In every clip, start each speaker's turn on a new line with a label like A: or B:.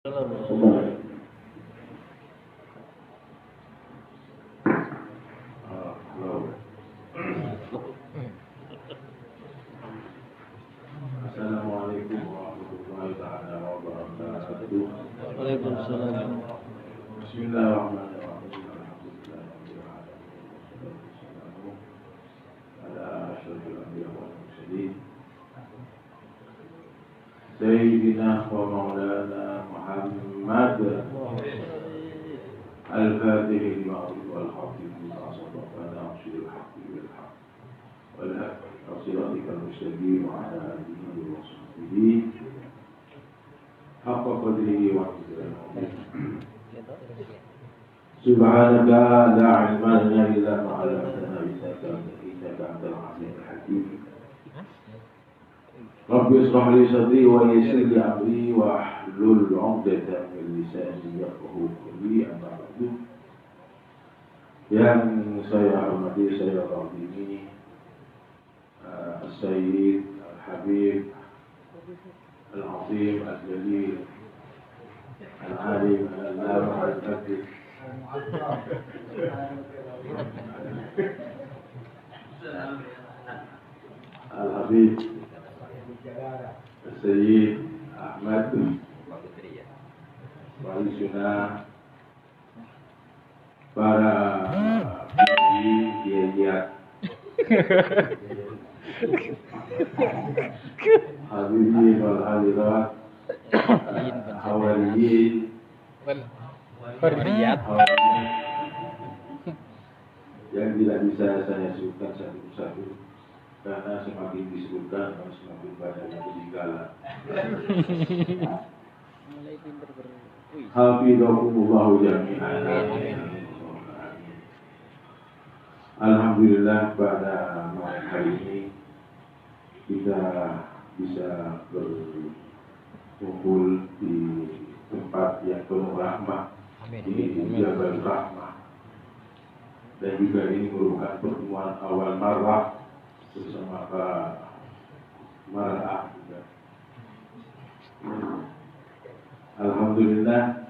A: Assalamualaikum warahmatullahi wabarakatuh.
B: Waalaikumsalam.
A: Bismillahirrahmanirrahim. Sayyidina wa maulana Muhammad al-Fatih lima wal-Khatib lima sabaqana asyiril haqqi bil-haqq wal-haqq wasiratikal mustaqim wa ala alihi wa sahbihi haqqa qadrihi wa qadrihi. Subhanaka la ilma lana illa ma 'allamtana innaka antal alimul hakim. Rabbi ishrah li sadri wa yassir li amri wa hlul 'uqdatam min lisani yafqahu qawli. Amma ba'du. Yang saya hormati, saya qadimi Sayyid Al-Habib Al-Azim Al-Jalil Al-Alim Al-Allamah Al-Muhaddits Al-Habib Sayyid Ahmad Wali Sunnah, para kiai-kiai hadirin wal hadirat, hawariyin yang tidak bisa saya sebutkan satu-satu karena semakin disebutkan semakin banyak yang ketinggalan. Hafidhahumullahu jami'an. Alhamdulillah pada malam hari ini kita bisa berkumpul di tempat yang penuh rahmah. Ini Jabal Rahmah. Dan juga ini merupakan pertemuan awal marwah bersama Pak Mar'ah juga. Alhamdulillah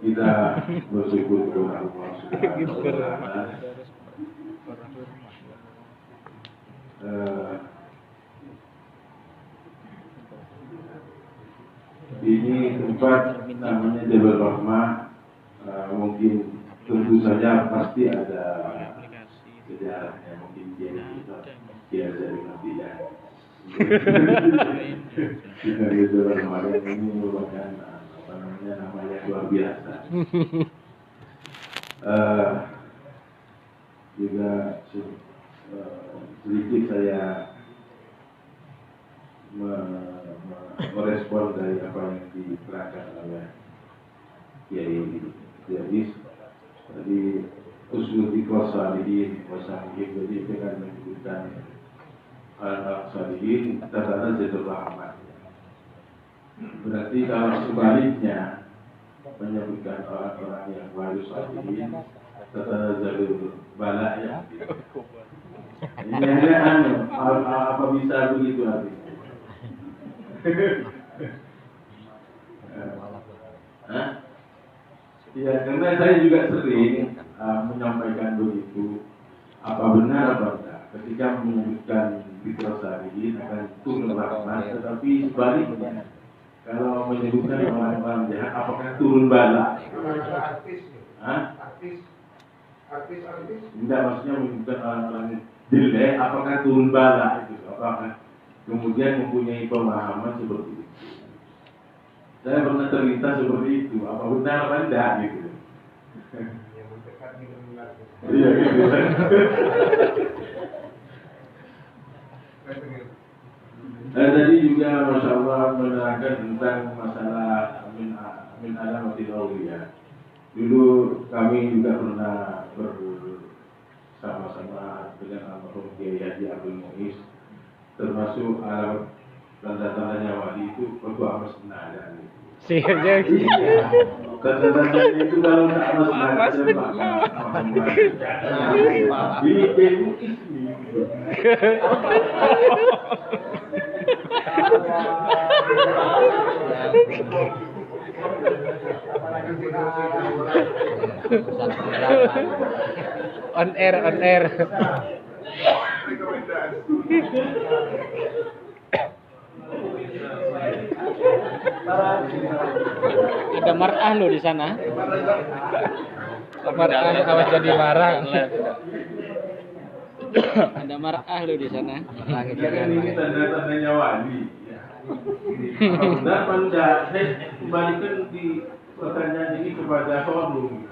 A: kita bersyukur kepada Allah Subhanahu wa Ta'ala. Ini tempat namanya Jabal Rahmah. Mungkin tentu saja pasti ada sejarahnya, mungkin dia dari nanti ya. Dari Jabal Rahmah ini merupakan namanya luar biasa. Juga sedikit saya merespon dari apa yang diterangkan oleh Kiai Jadis tadi, usul ikhlas salihin wasahih. Jadi dengan menyebutkan al salihin tadana Jabal Rahmah. Berarti kalau sebaliknya menyebutkan orang-orang yang wali salihin tadana Jabal Bala ya. Ini hanya apa bisa begitu artinya? Ya, karena saya juga sering menyampaikan begitu. Apa benar apa enggak? Ketika menyebutkan Fitrosari akan turun rahmat, tetapi sebaliknya kalau menyebutkan orang-orang jahat, apakah turun bala? Artis. Tidak, maksudnya menyebutkan orang-orang jelek, apakah turun bala itu? Apakah kemudian mempunyai pemahaman seperti itu? Saya pernah cerita seperti itu. Apa benar apa enggak gitu? Iya gitu. Tadi juga Masya Allah menerangkan tentang masalah min alamatil awliya. Dulu kami juga pernah bersama-sama dengan almarhum Kiai Haji Abdul Muiz, termasuk alamat tanda-tandanya wali itu ketua mesnah.
B: Sehingga
A: Tanda-tandanya itu kalau tak mesnah ini
B: On air, on air. Ada marah lo di sana. Marah, awas jadi marah. Ada marah lo di sana.
A: Kan ini tanda-tandanya wali. Benar pada saya kembalikan di pertanyaan ini kepada forum.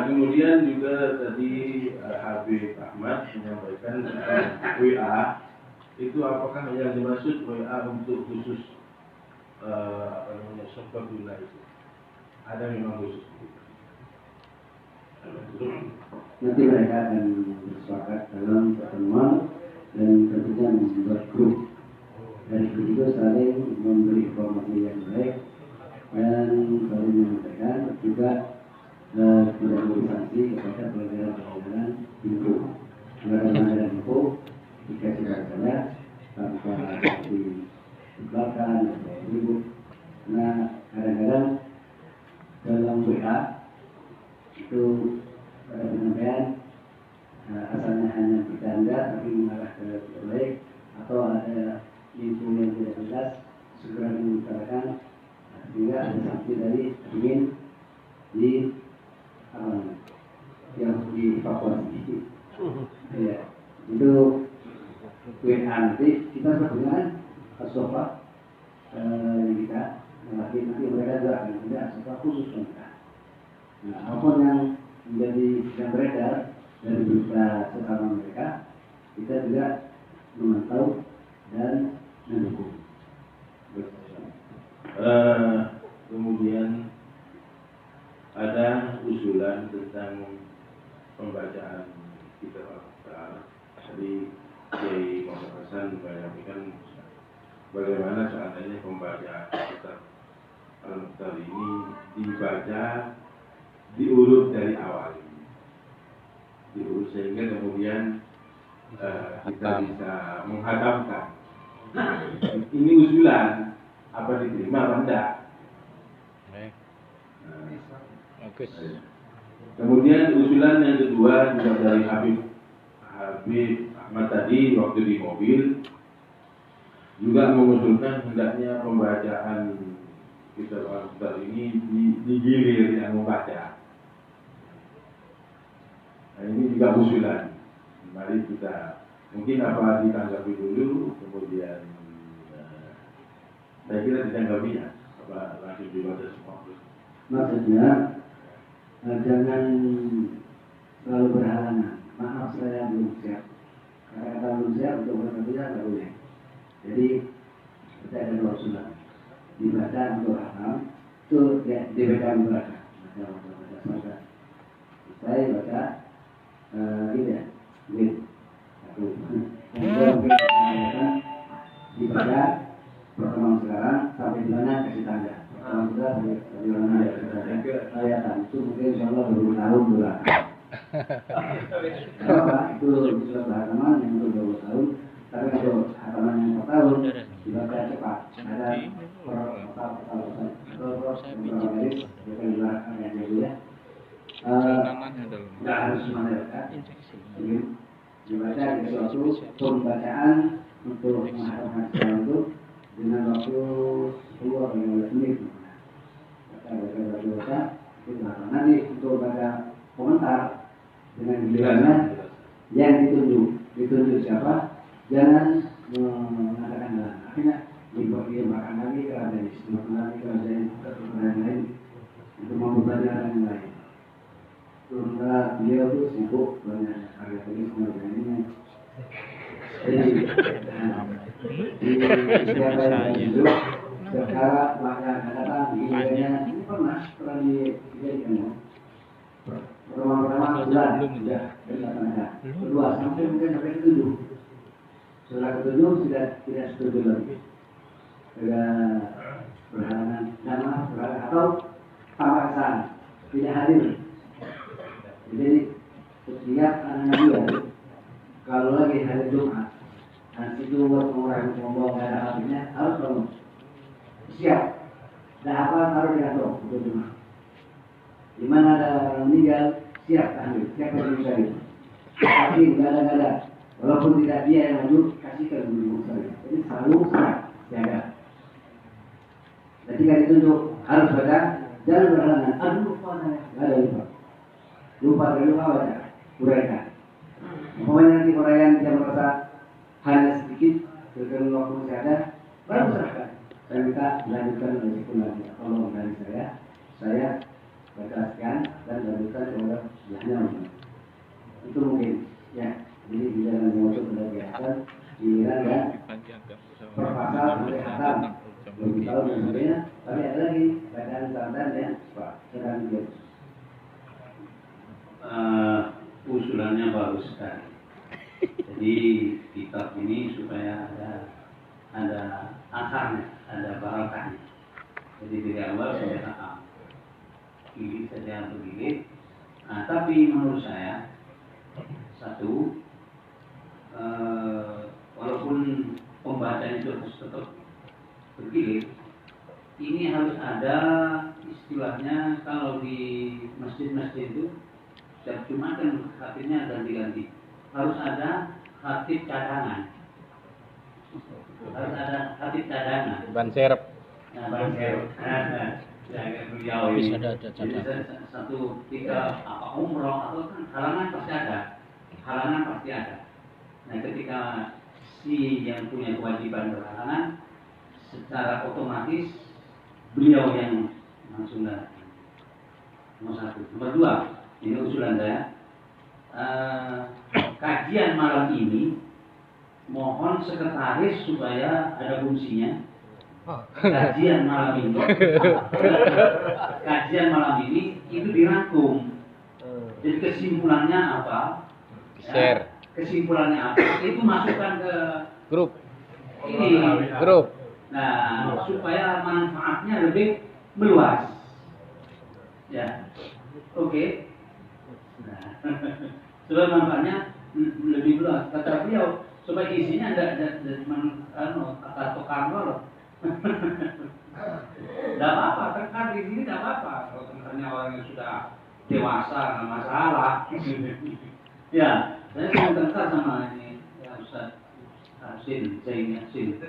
A: Kemudian juga tadi Habib Ahmad menyampaikan WA itu apakah yang dimaksud WA untuk khusus sebab guna itu ada memang khusus.
C: Nanti mereka akan bersepakat dalam pertemuan dan tentunya membuat grup. Dari grup itu saling memberi informasi yang baik dan saling menyampaikan juga tidak memberi sanksi kepada pelanggaran info. Pelanggaran info dikasih kepada saya tanpa dibelakang atau ribut. Nah, kadang-kadang dalam WA itu ada penyampaian asalnya hanya bercanda tapi mengarah ke baik atau ada info yang tidak jelas segera diutarakan sehingga ada sanksi dari admin di yang dievakuasi. Ya, itu WA nanti kita sebutkan sofa yang kita nanti mereka juga akan ada sofa khusus mereka. Nah, apapun yang menjadi yang beredar dari berita sesama mereka, kita juga memantau dan mendukung.
A: Kemudian ada usulan tentang pembacaan kitab Al-Mukhtar. Tadi Kiai Muhammad Hasan menyampaikan bagaimana seandainya pembacaan kitab Al-Mukhtar ini dibaca diurut dari awal, diurut sehingga kemudian kita bisa menghatamkan. Ini usulan, apa diterima apa enggak? Kemudian usulan yang kedua juga dari Habib Ahmad tadi waktu di mobil juga mengusulkan hendaknya pembacaan kitab Al-Mukhtar ini digilir yang membaca. Nah, ini juga usulan. Mari kita mungkin apa ditanggapi dulu, kemudian saya kira ditanggapinya apa langsung dibaca semua.
C: Maksudnya jangan selalu berhalangan. Maaf saya belum siap. Kata-kata belum siap untuk berkata tidak boleh. Jadi kita ada dua usulan. Dibaca untuk hafal itu dibaca membaca. Baca. Saya baca gitu ya, gitu. Dibaca pertemuan sekarang sampai di mana kasih tanda. Pertemuan kita sampai di mana kelihatan itu mungkin insyaallah 20 tahun bulan. Kenapa? Itu sudah hataman yang untuk 20 tahun, tapi kalau hataman yang per tahun dibaca cepat. Ada nggak harus menerka, dibaca di suatu pembacaan untuk menghafalkan itu dengan waktu 10 atau 15 menit. Baca itu nanti untuk baca komentar dengan gilirannya yang ditunjuk siapa, jangan mengatakan akhirnya makan lagi kerajaan lain untuk membebani orang yang lain. Sementara beliau itu sibuk banyak karya tulis sebagainya. Jadi siapa yang hidup sekarang maka datang gilirannya ini pernah dijadikan. Pertama sudah ada. Kedua sampai mungkin sampai ke-7. Setelah ke-7 sudah tidak setuju lagi. Sudah berhalangan dan maaf atau papasan tidak hadir. Jadi hari Jumat. Dan itu buat mengurangi ngomong nggak ada habisnya harus kamu siap. Dan apa taruh di kantong untuk Jumat. Di mana ada orang meninggal siap ambil, siap yang bisa itu. Tapi nggak ada. Walaupun tidak dia yang maju, kasihkan dulu saya. Jadi selalu siap, siaga. Ketika ditunjuk harus baca, jangan berhalangan. Aduh lupa saya, nggak ada lupa. Lupa baca, uraikan. Pokoknya nanti uraian dia merasa hanya sedikit, dengan waktu masih ada, baru serahkan. Saya minta lanjutkan dari situ lagi. Tolong dari saya bacakan dan lanjutkan kepada sebelahnya. Itu mungkin, ya. Jadi di dalam masuk kebiasaan, giliran ya, per pasal sampai hatam. Belum tahu dan sebagainya, tapi ada lagi bacaan ya, Pak. Sedang dia.
D: Usulannya bagus sekali. Jadi kitab ini supaya ada akarnya, ada barakahnya. Jadi dari awal saya tahu pilih saja untuk pilih. Nah, tapi menurut saya satu, walaupun pembacaan itu harus tetap bergilir, ini harus ada istilahnya kalau di masjid-masjid itu setiap Jumat kan khatibnya ganti-ganti. Harus ada khatib cadangan. Harus ada khatib cadangan.
B: Ban serep.
D: Nah, ban serep. Jaga beliau ini. Jadi satu ketika apa umroh atau kan halangan pasti ada. Halangan pasti ada. Nah, ketika si yang punya kewajiban berhalangan, secara otomatis beliau yang langsung datang. Nomor satu. Nomor dua. Ini usulan saya. Kajian malam ini mohon sekretaris supaya ada fungsinya. Kajian malam ini itu dirangkum. Jadi kesimpulannya apa?
B: Share.
D: Kesimpulannya apa? Itu masukkan ke
B: Grup.
D: ini.
B: Grup.
D: Nah, supaya manfaatnya lebih meluas. Ya. Oke. Nah, supaya manfaatnya lebih luas. Kata beliau, supaya isinya ada kata kantor. Tidak apa-apa, kan di sini tidak apa-apa. Kalau misalnya orang yang sudah dewasa, nggak masalah. Ya, saya sudah tengkar sama ini ya Ustaz Sin, Sin.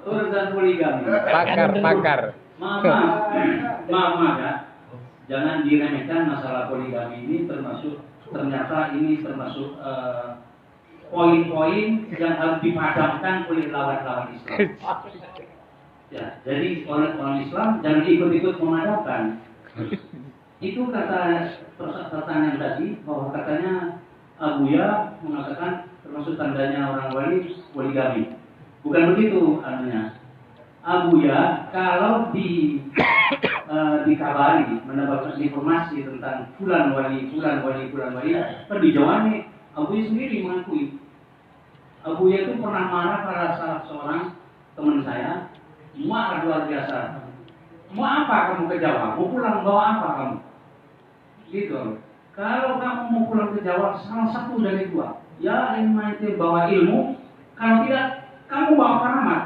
D: Urusan poligami.
B: Pakar.
D: Maaf ya. Jangan diremehkan masalah poligami ini ternyata ini termasuk poin-poin yang harus dipadamkan oleh lawan-lawan Islam. Ya, jadi orang Islam jangan ikut-ikut memadamkan. Itu kata pertanyaan tadi bahwa katanya Abuya mengatakan termasuk tandanya orang wali poligami. Bukan begitu artinya. Abuya kalau dikabari mendapatkan informasi tentang fulan wali, pendijawannya Abuya sendiri mengakui. Abuya itu pernah marah pada salah seorang teman saya, muak luar biasa. Mau apa kamu ke Jawa? Mau pulang bawa apa kamu? Gitu. Kalau kamu mau pulang ke Jawa, salah satu dari dua. Ya itu bawa ilmu. Kalau tidak, kamu bawa keramat.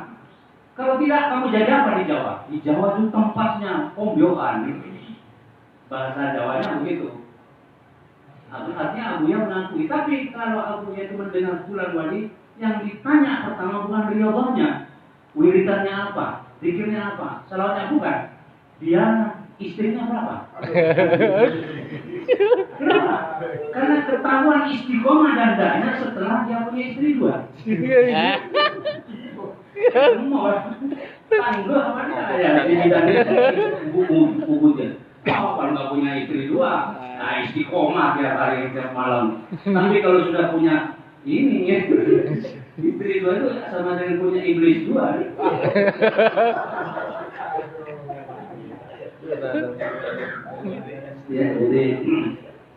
D: Kalau tidak, kamu jadi apa di Jawa? Di Jawa itu tempatnya pombyokan. Bahasa Jawanya begitu. Artinya Abuya mengakui. Tapi kalau Abuya itu mendengar bulan wali, yang ditanya pertama bukan riyadhahnya, wiridannya apa, zikirnya apa, salawatnya bukan. Dia istrinya berapa? Kenapa? Karena ketahuan istiqomah dan dana setelah dia punya istri dua. Tangguh apa dia? Ya, di bidangnya buku dia. Kalau nggak punya istri dua, nah istiqomah tiap hari tiap malam. Tapi kalau sudah punya ini ya, istri dua itu sama dengan punya iblis dua.
C: Ya, jadi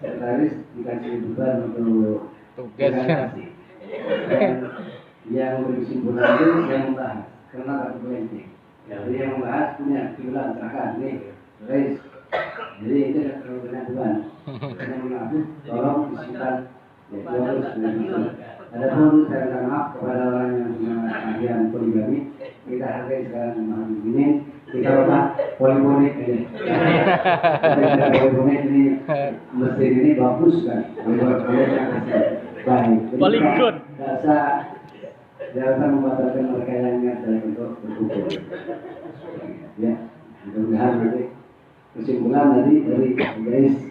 C: sekretaris dikasih beban untuk
B: Tugas.
C: dan yang berkesimpulan itu yang membahas karena tak berpenting. Jadi yang membahas punya kesimpulan silakan nih, guys. Jadi itu kalau kena beban, karena mengaku tolong disimpan. Ya, adapun saya minta maaf kepada orang yang punya keahlian poligami, kita hargai sekarang mahal ini. Kita lupa poliponik aja. Poliponik ini mesin ini bagus kan, poliponik yang baik.
B: Poligon.
C: Jasa membatalkan mereka yang niat dari untuk berkumpul. Ya, mudah-mudahan nanti kesimpulan tadi dari guys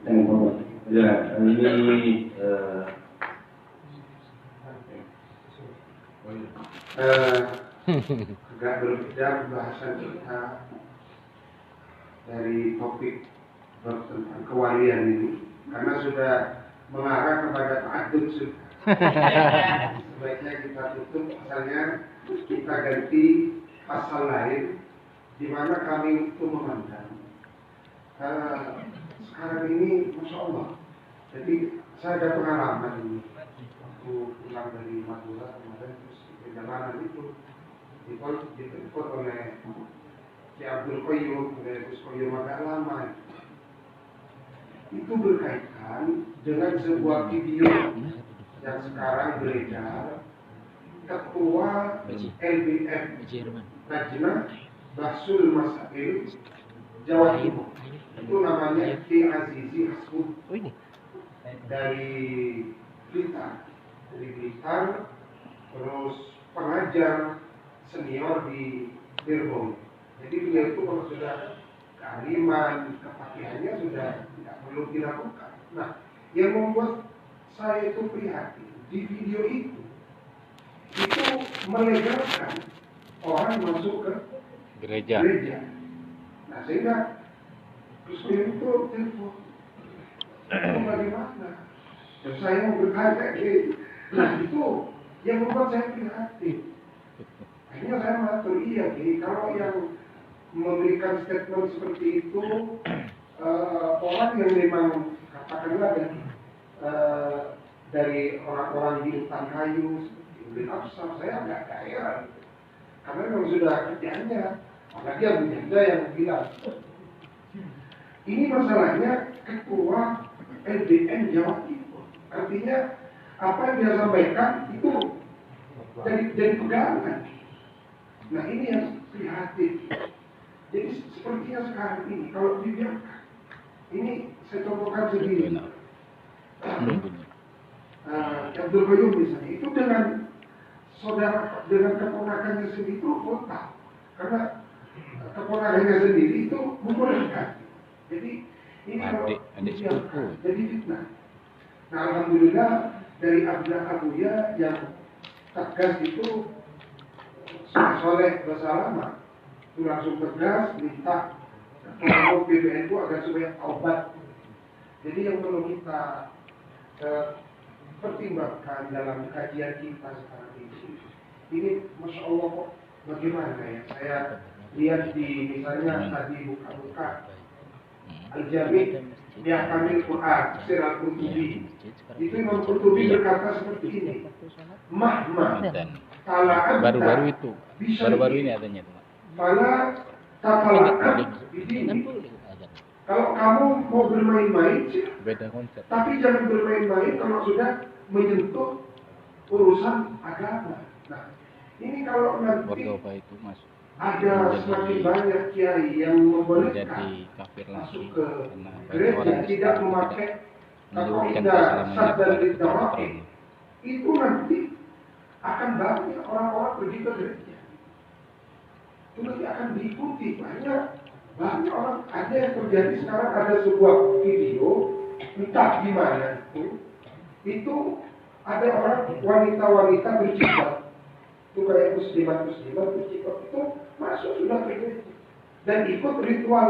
C: dan pokok.
A: Ya, ini
E: agak berbeda pembahasan kita dari topik tentang kewalian ini karena sudah mengarah kepada ta'addud sudah. Sebaiknya kita tutup pasalnya, kita ganti pasal lain di mana kami itu memandang sekarang ini Masya Allah. Jadi saya ada pengalaman ini waktu pulang dari Madura kemarin, terus di perjalanan itu ditelepon oleh Ki Abdul Qayyum, oleh Gus Qayyum agak lama. Itu berkaitan dengan sebuah video yang sekarang beredar, Ketua LBM Lajnah Bahsul Masail Jawa Timur, itu namanya Ki Azizi Hasbun dari Blitar, terus pengajar senior di Cirebon. Jadi beliau itu kalau sudah kealiman, kepakiannya sudah tidak perlu dilakukan. Nah, yang membuat saya itu prihatin di video itu melegalkan orang masuk ke
B: Gereja.
E: Nah, sehingga Gus itu telepon, itu bagaimana? Dan saya mau berkata gitu. Nah, itu yang membuat saya prihatin. Akhirnya saya mengatur, iya, kalau yang memberikan statement seperti itu orang yang memang katakanlah dari orang-orang di hutan kayu seperti Ibn Absar, saya agak heran karena memang sudah kerjanya, apalagi Abu Janda yang bilang ini masalahnya Ketua LBM Jawa Timur, artinya apa yang dia sampaikan itu jadi pegangan. Nah, ini yang prihatin. Jadi sepertinya sekarang ini kalau dibiarkan, ini saya contohkan sendiri. Abdul Qayyum misalnya itu dengan saudara, dengan keponakannya sendiri itu total, karena keponakannya sendiri itu membolehkan. Jadi ini kalau dibiarkan jadi fitnah. Nah, alhamdulillah dari Abdullah Abuya yang tegas itu soleh bersalamat, itu langsung tegas minta ketua PBN itu agar supaya taubat. Jadi yang perlu kita pertimbangkan dalam kajian kita sekarang ini Masya Allah kok bagaimana ya, saya lihat di misalnya tadi buka-buka Al-Jami' Bihakamil Quran Tafsir Al-Qurtubi, itu Imam Qurtubi berkata seperti ini, mahma tala'an
B: baru-baru ini adanya itu.
E: fala tatala'an bidini. Kalau kamu mau bermain-main,
B: Beda konsep.
E: tapi jangan bermain-main kalau sudah menyentuh urusan agama. Nah, ini kalau nanti
B: Cordoba itu masuk
E: ada semakin banyak kiai yang membolehkan
B: jadi kafir
E: masuk
B: lagi
E: ke
B: karena banyak
E: gereja
B: orang
E: tidak memakai
B: menyebutkan
E: kaidah
B: kesalahan
E: sadar
B: kepada
E: lidawati, itu nanti akan banyak orang-orang pergi ke gereja. Itu nanti akan diikuti banyak orang. Ada yang terjadi sekarang, ada sebuah video entah gimana itu ada orang wanita-wanita berjilbab, itu kayak muslimat berjilbab itu masuk sudah ke gereja dan ikut ritual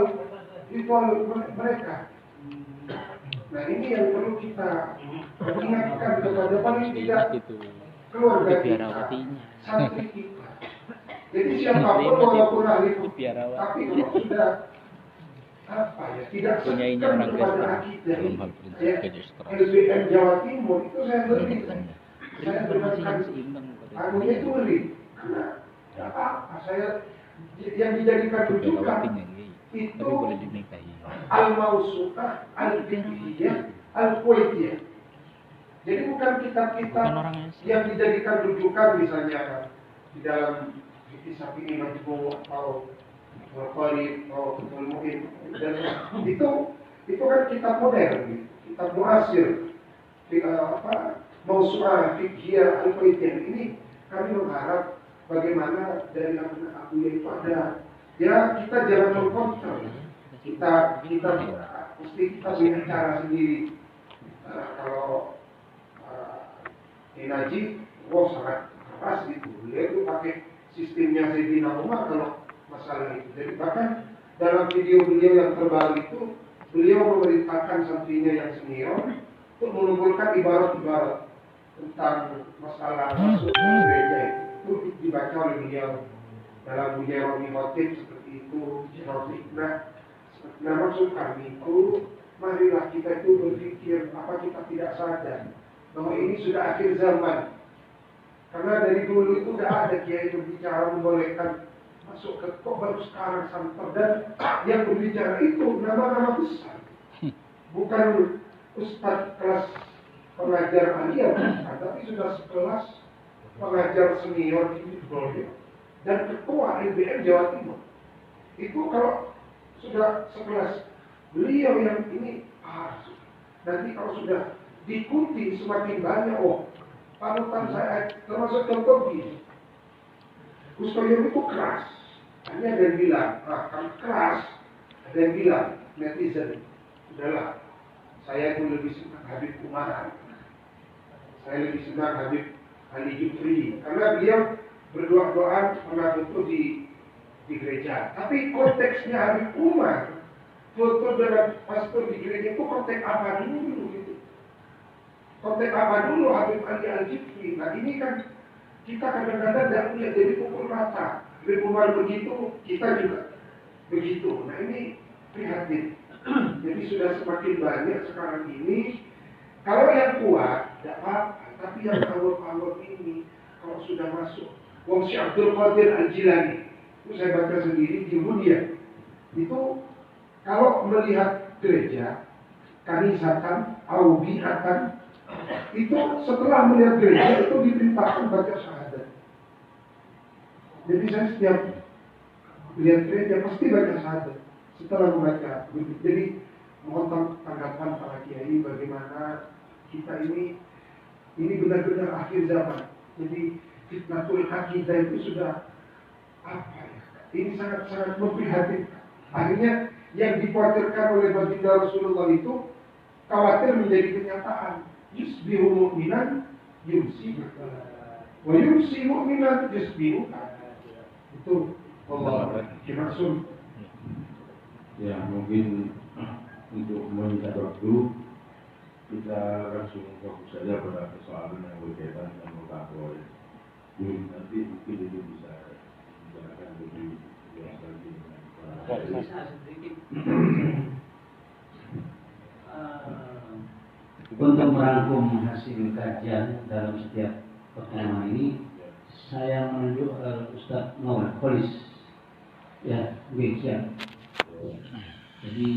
E: mereka. Nah, ini yang perlu kita ingatkan kepada paling tidak keluarga kita, santri kita. Jadi siapapun walaupun ahli fikih, tapi kalau sudah tidak
B: punyainya
E: sekan
B: orang
E: kepada
B: Kristen
E: akidah
B: dalam
E: ini.
B: hal prinsip
E: Ya,
B: kejustraan.
E: LBM Jawa Timur itu saya beri, saya berikan anunya itu beri, karena ya apa saya yang dijadikan rujukan
B: Megawatinya, tapi
E: itu
B: boleh dinikahi.
E: al-mausu'ah, al-fiqhiyah, al-kuwaitiyah. Jadi bukan kitab-kitab yang dijadikan rujukan misalnya di dalam fikih Syafi'i Majmu' atau Al-Qarib atau Al-Mu'in. Dan itu kan kitab modern, kitab muasir, mausu'ah, fiqhiyah, al-kuwaitiyah. Ini kami mengharap bagaimana dari Abuya itu ada, ya kita jangan mengkontrol, kita mesti kita punya cara sendiri. Kalau Najib, sangat keras gitu. Dia itu pakai sistemnya Sayyidina Umar kalau masalah itu. Jadi bahkan dalam video beliau yang terbaru itu, beliau memerintahkan santrinya yang senior untuk mengumpulkan ibarat-ibarat tentang masalah masuk ke gereja itu dibaca oleh beliau dalam bunyi Romi Khotib seperti itu. Nah maksud kami itu, marilah kita itu berpikir apa kita tidak sadar bahwa ini sudah akhir zaman. Karena dari dulu itu sudah ada kiai berbicara membolehkan masuk ke kok baru sekarang sampai, dan yang berbicara itu nama-nama besar, bukan ustadz kelas pengajar aliyah, tapi sudah sekelas pengajar senior di Provinsi dan ketua LBM Jawa Timur. Itu kalau sudah sekelas beliau yang ini, nanti kalau sudah diikuti semakin banyak, panutan saya termasuk contoh gini, Kustoyo itu keras, hanya ada yang bilang, kan keras, ada yang bilang netizen, udahlah, saya itu lebih senang Habib Umar, saya lebih senang Habib Ali Jufri, karena beliau berdoa-doa pernah foto di gereja. Tapi konteksnya Habib Umar, foto dengan pastor di gereja itu konteks apa dulu gitu? Konteks apa dulu Habib Ali Al-Jufri? Nah ini kan kita kadang-kadang tidak melihat jadi pukul rata. Habib Umar begitu, kita juga begitu. Nah ini prihatin. Jadi sudah semakin banyak sekarang ini. Kalau yang kuat, tidak apa-apa. Tapi yang awal-awal ini, kalau sudah masuk, Wong Syekh Abdul Qadir Al-Jilani, itu saya baca sendiri di Mudia. Itu kalau melihat gereja, kanisatan, aubiatan, itu setelah melihat gereja itu diperintahkan baca syahadat. Jadi saya setiap lihat gereja pasti baca syahadat. Setelah membaca, jadi mohon tanggapan para kiai bagaimana kita ini benar-benar akhir zaman. Jadi fitnatul akidah itu sudah apa ya? Ini sangat-sangat memprihatinkan. Akhirnya yang dikhawatirkan oleh baginda Rasulullah itu khawatir menjadi kenyataan. Yusbihu mu'minan yumsi wa yumsi mu'minan yusbihu. Itu Allah dimaksud.
A: Ya mungkin untuk menyingkat waktu kita langsung fokus saja pada persoalan yang berkaitan dengan mutaqwa. Jadi nanti mungkin itu bisa dibicarakan lebih luas lagi dengan
D: Bisa sedikit.
C: Untuk merangkum hasil kajian dalam setiap pertemuan ini, saya menunjuk Ustadz Noel Kholis, ya, demikian. Jadi